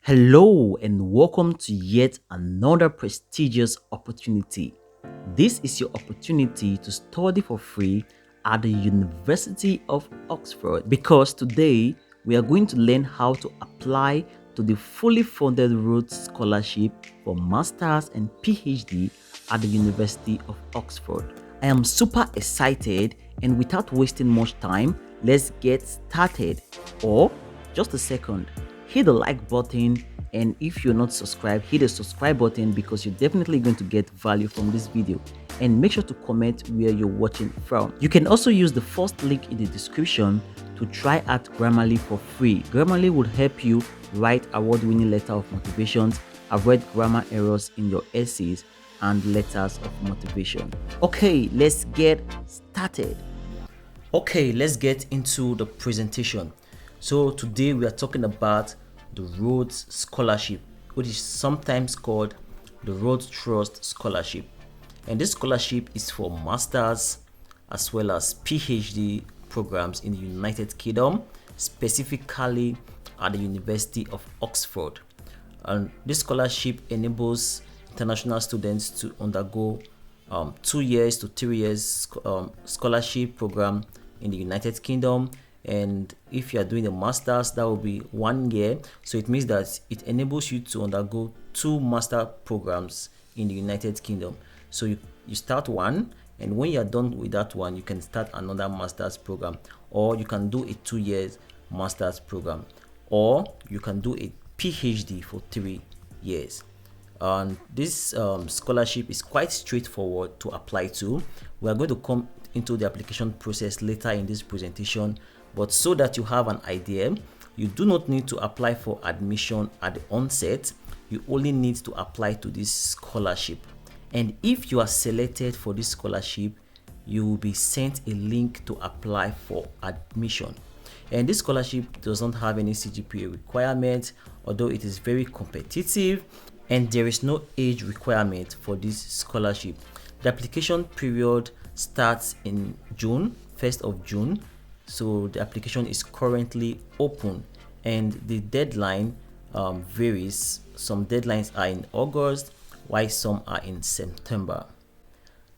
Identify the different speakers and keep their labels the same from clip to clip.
Speaker 1: Hello and welcome to yet another prestigious opportunity. This is your opportunity to study for free at the University of Oxford because today we are going to learn how to apply to the fully funded Rhodes Scholarship for Masters and PhD at the University of Oxford. I am super excited, and without wasting much time, let's get started. Or just a second, hit the like button, and if you're not subscribed, hit the subscribe button because you're definitely going to get value from this video. And make sure to comment where you're watching from. You can also use the first link in the description to try out Grammarly for free. Grammarly will help you write award-winning letter of motivations, avoid grammar errors in your essays, and letters of motivation. Okay, let's get started. Okay, let's get into the presentation. So today we are talking about the Rhodes Scholarship, which is sometimes called the Rhodes Trust Scholarship. And this scholarship is for masters as well as PhD programs in the United Kingdom, specifically at the University of Oxford. And this scholarship enables international students to undergo 2 years to 3 years scholarship program in the United Kingdom. And if you are doing a master's, that will be 1 year. So it means that it enables you to undergo 2 master programs in the United Kingdom. So you start one, and when you are done with that one, you can start another master's program, or you can do a 2 years master's program, or you can do a PhD for 3 years. And this scholarship is quite straightforward to apply to. We are going to come into the application process later in this presentation, but so that you have an idea, you do not need to apply for admission at the onset. You only need to apply to this scholarship. And if you are selected for this scholarship, you will be sent a link to apply for admission. And this scholarship does not have any CGPA requirement, although it is very competitive, and there is no age requirement for this scholarship. The application period starts in June, 1st of June. So the application is currently open, and the deadline varies. Some deadlines are in August, while some are in September.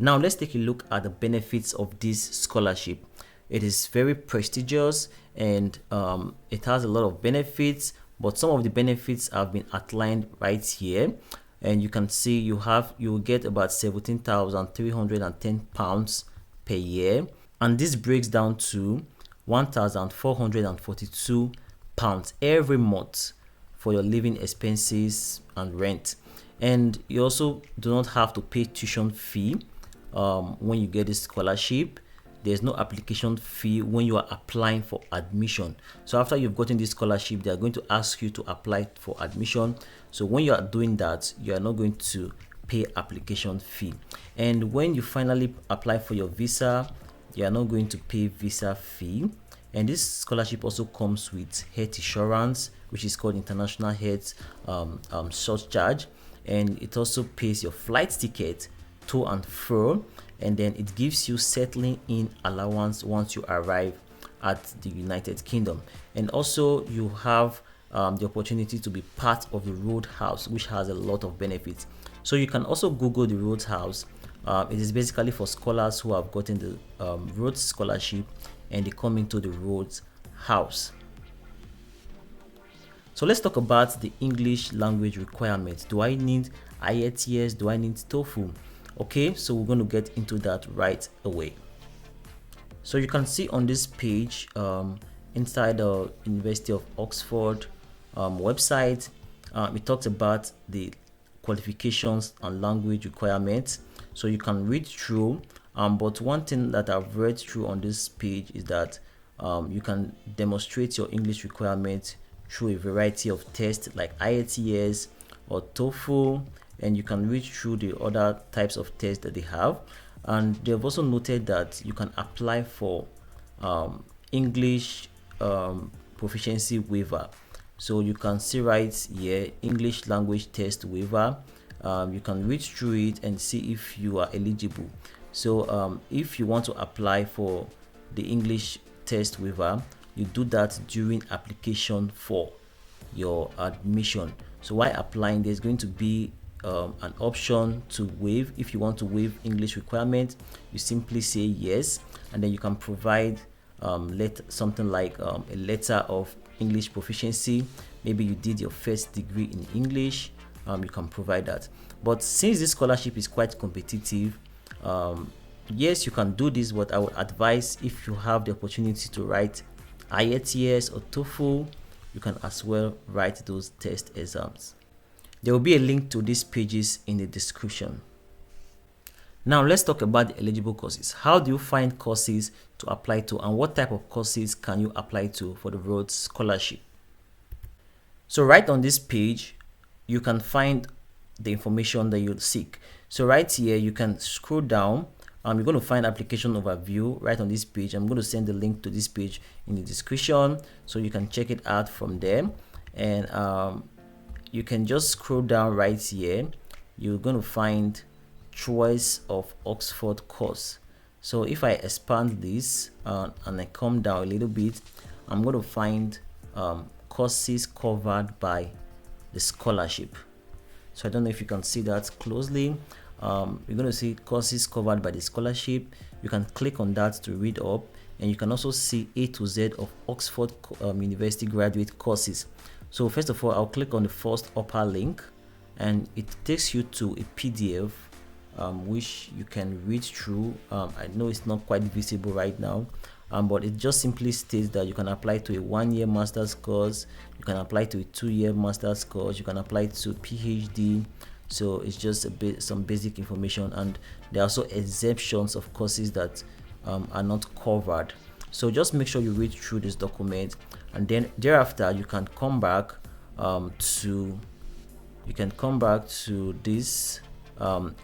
Speaker 1: Now let's take a look at the benefits of this scholarship. It is very prestigious, and it has a lot of benefits, but some of the benefits have been outlined right here. And you can see you will get about £17,310 per year, and this breaks down to £1,442 every month for your living expenses and rent. And you also do not have to pay tuition fee when you get this scholarship. There's no application fee when you are applying for admission. So after you've gotten this scholarship, they are going to ask you to apply for admission. So when you are doing that, you are not going to pay application fee. And when you finally apply for your visa, you are not going to pay visa fee. And this scholarship also comes with health insurance, which is called international health surcharge. And it also pays your flight ticket to and fro, and then it gives you settling in allowance once you arrive at the United Kingdom. And also you have the opportunity to be part of the Rhodes House, which has a lot of benefits. So you can also Google the Rhodes House. It is basically for scholars who have gotten the Rhodes Scholarship and they come into the Rhodes House. So let's talk about the English language requirements. Do I need IELTS? Do I need TOEFL? Okay, so we're going to get into that right away. So you can see on this page inside the University of Oxford website, it talks about the qualifications and language requirements. So you can read through, but one thing that I've read through on this page is that you can demonstrate your English requirements through a variety of tests like IELTS or TOEFL, and you can read through the other types of tests that they have. And they've also noted that you can apply for English proficiency waiver. So you can see right here, English language test waiver. You can read through it and see if you are eligible. So if you want to apply for the English test waiver, you do that during application 4. your admission. So while applying, there's going to be an option to waive. If you want to waive English requirement, you simply say yes, and then you can provide something like a letter of English proficiency. Maybe you did your first degree in English, you can provide that. But since this scholarship is quite competitive, yes, you can do this, but I would advise, if you have the opportunity to write IELTS or TOEFL, you can as well write those test exams. There will be a link to these pages in the description. Now let's talk about the eligible courses. How do you find courses to apply to, and what type of courses can you apply to for the Rhodes Scholarship? So right on this page, you can find the information that you seek. So right here, you can scroll down. You're going to find application overview right on this page. I'm going to send the link to this page in the description, so you can check it out from there. And you can just scroll down right here. You're going to find choice of Oxford course. So if I expand this and I come down a little bit, I'm going to find courses covered by the scholarship. So I don't know if you can see that closely. You're going to see courses covered by the scholarship. You can click on that to read up, and you can also see A to Z of Oxford University graduate courses. So first of all, I'll click on the first upper link, and it takes you to a PDF which you can read through. I know it's not quite visible right now, but it just simply states that you can apply to a 1-year master's course, you can apply to a 2-year master's course, you can apply to PhD. So it's just some basic information, and there are also exemptions of courses that are not covered. So just make sure you read through this document, and then thereafter you can come back to this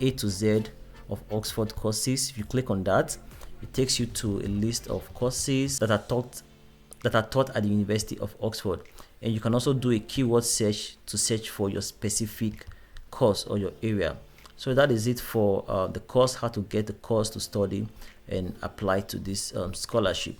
Speaker 1: A to Z of Oxford courses. If you click on that, it takes you to a list of courses that are taught at the University of Oxford, and you can also do a keyword search to search for your specific course or your area. So that is it for the course, how to get the course to study and apply to this scholarship.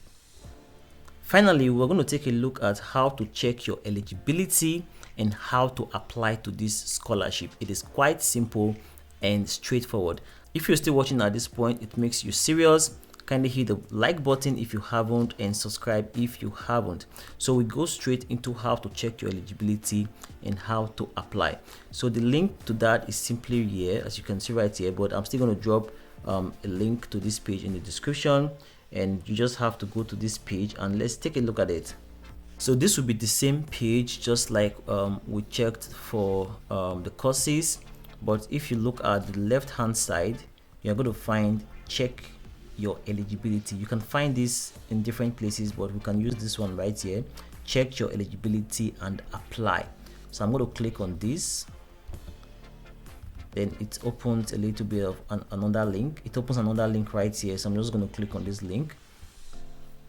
Speaker 1: Finally, we're going to take a look at how to check your eligibility and how to apply to this scholarship. It is quite simple and straightforward. If you're still watching at this point, it makes you serious. Kindly hit the like button if you haven't, and subscribe if you haven't. So we go straight into how to check your eligibility and how to apply. So the link to that is simply here, as you can see right here, but I'm still going to drop a link to this page in the description, and you just have to go to this page and let's take a look at it. So this will be the same page, just like we checked for the courses, but if you look at the left hand side, you're going to find check your eligibility. You can find this in different places, but we can use this one right here, check your eligibility and apply. So I'm going to click on this, then it opens a little bit of another link. It opens another link right here, so I'm just going to click on this link.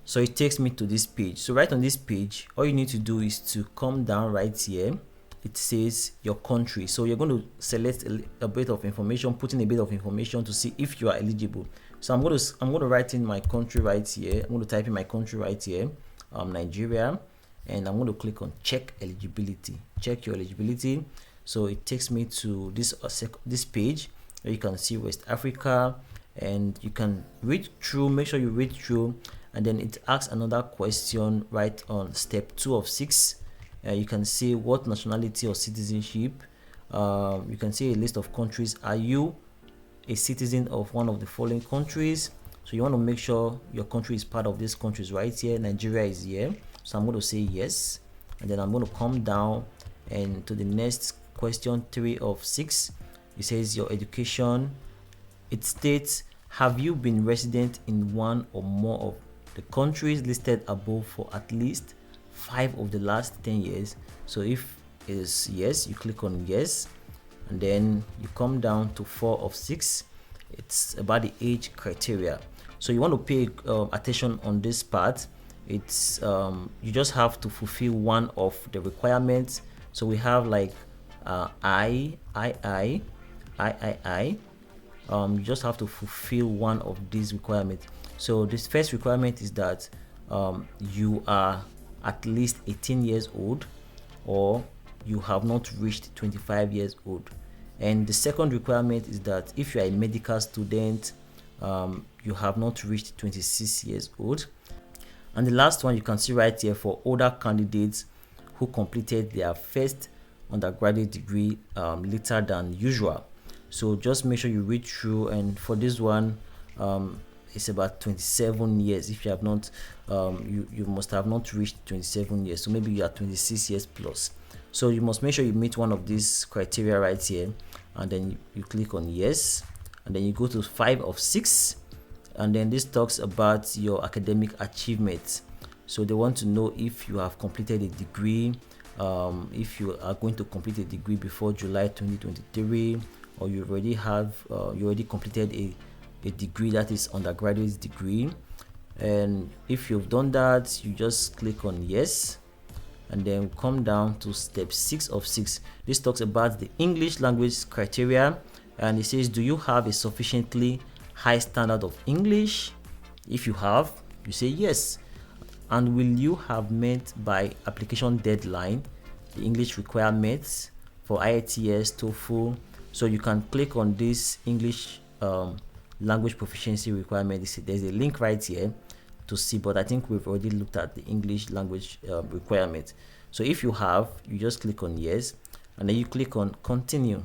Speaker 1: So it takes me to this page. So right on this page, all you need to do is to come down right here. It says your country, so you're going to select a bit of information, put in a bit of information to see if you are eligible. So I'm going to write in my country right here. I'm going to type in my country right here, Nigeria, and I'm going to click on check eligibility. Check your eligibility. So it takes me to this page where you can see West Africa, and you can read through. Make sure you read through, and then it asks another question right on step 2 of 6. You can see what nationality or citizenship. You can see a list of countries. Are you a citizen of one of the following countries? So you want to make sure your country is part of these countries right here. Nigeria is here, so I'm going to say yes, and then I'm going to come down and to the next question, 3 of 6. It says your education. It states, have you been resident in one or more of the countries listed above for at least 5 of the last 10 years? So if it is yes, you click on yes, and then you come down to 4 of 6. It's about the age criteria. So you want to pay attention on this part. It's you just have to fulfill one of the requirements. So we have like I. You just have to fulfill one of these requirements. So this first requirement is that you are at least 18 years old, or you have not reached 25 years old. And the second requirement is that if you are a medical student, you have not reached 26 years old. And the last one you can see right here for older candidates who completed their first undergraduate degree later than usual. So just make sure you read through, and for this one it's about 27 years. If you have not you must have not reached 27 years, so maybe you are 26 years plus. So you must make sure you meet one of these criteria right here, and then you click on yes, and then you go to 5 of 6, and then this talks about your academic achievements. So they want to know if you have completed a degree, if you are going to complete a degree before July 2023, or you already have you already completed a degree that is undergraduate degree. And if you've done that, you just click on yes, and then come down to step 6 of 6. This talks about the English language criteria, and it says, do you have a sufficiently high standard of English? If you have, you say yes. And will you have met by application deadline the English requirements for IELTS, TOEFL? So you can click on this English language proficiency requirement. There's a link right here to see, but I think we've already looked at the English language requirement. So if you have, you just click on yes, and then you click on continue.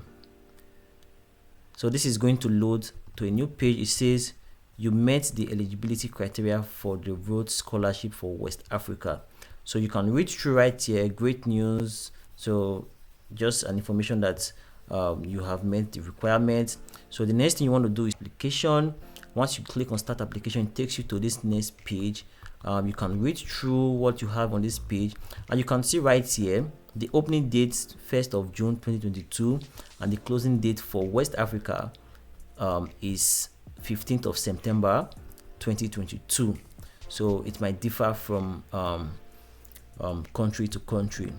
Speaker 1: So this is going to load to a new page. It says you met the eligibility criteria for the Rhodes Scholarship for West Africa. So you can read through right here. Great news. So just an information that you have met the requirements. So the next thing you want to do is application. Once you click on start application, it takes you to this next page. You can read through what you have on this page, and you can see right here the opening date 1st of June 2022, and the closing date for West Africa is 15th of September 2022. So it might differ from country to country.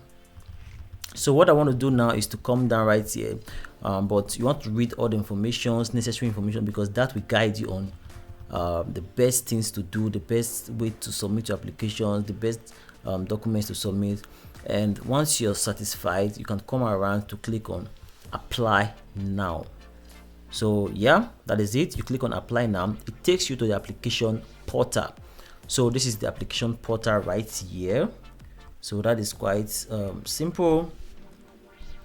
Speaker 1: So what I want to do now is to come down right here, but you want to read all the necessary information, because that will guide you on the best things to do, the best way to submit your applications, the best documents to submit. And once you're satisfied, you can come around to click on apply now. So yeah, that is it. You click on apply now. It takes you to the application portal. So this is the application portal right here. So that is quite simple.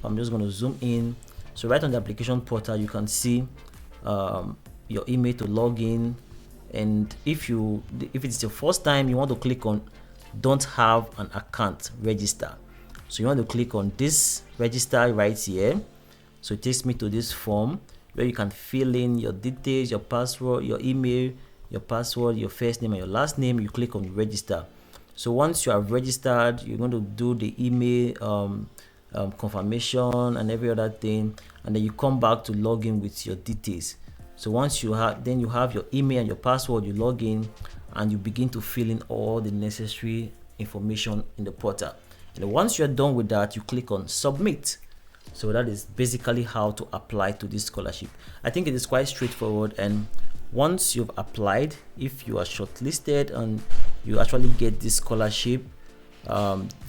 Speaker 1: I'm just going to zoom in. So right on the application portal, you can see your email to log in. And if it's your first time, you want to click on don't have an account, register. So you want to click on this register right here. So it takes me to this form where you can fill in your details, your password, your email, your password, your first name and your last name. You click on register. So once you have registered, you're going to do the email confirmation and every other thing, and then you come back to log in with your details. So once you have your email and your password, you log in and you begin to fill in all the necessary information in the portal. And once you're done with that, you click on submit. So that is basically how to apply to this scholarship. I think it is quite straightforward, and once you've applied, if you are shortlisted and you actually get this scholarship,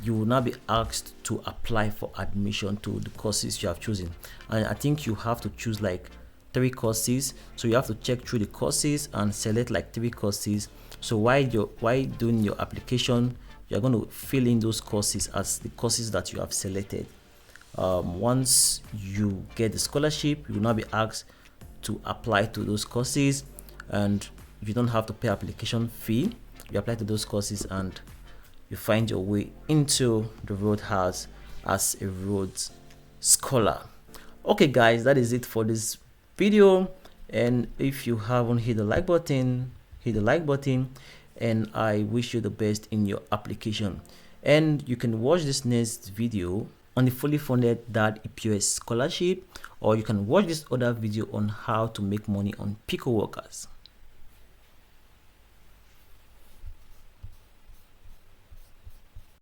Speaker 1: you will now be asked to apply for admission to the courses you have chosen. And I think you have to choose like 3 courses, so you have to check through the courses and select like 3 courses. So while doing your application, you're going to fill in those courses as the courses that you have selected. Once you get the scholarship, you will now be asked to apply to those courses, and you don't have to pay application fee. You apply to those courses and you find your way into the Rhodes House as a Rhodes Scholar. Okay guys, that is it for this video, and if you haven't hit the like button, hit the like button, and I wish you the best in your application. And you can watch this next video on the fully funded Dad EPOS scholarship, or you can watch this other video on how to make money on pico workers.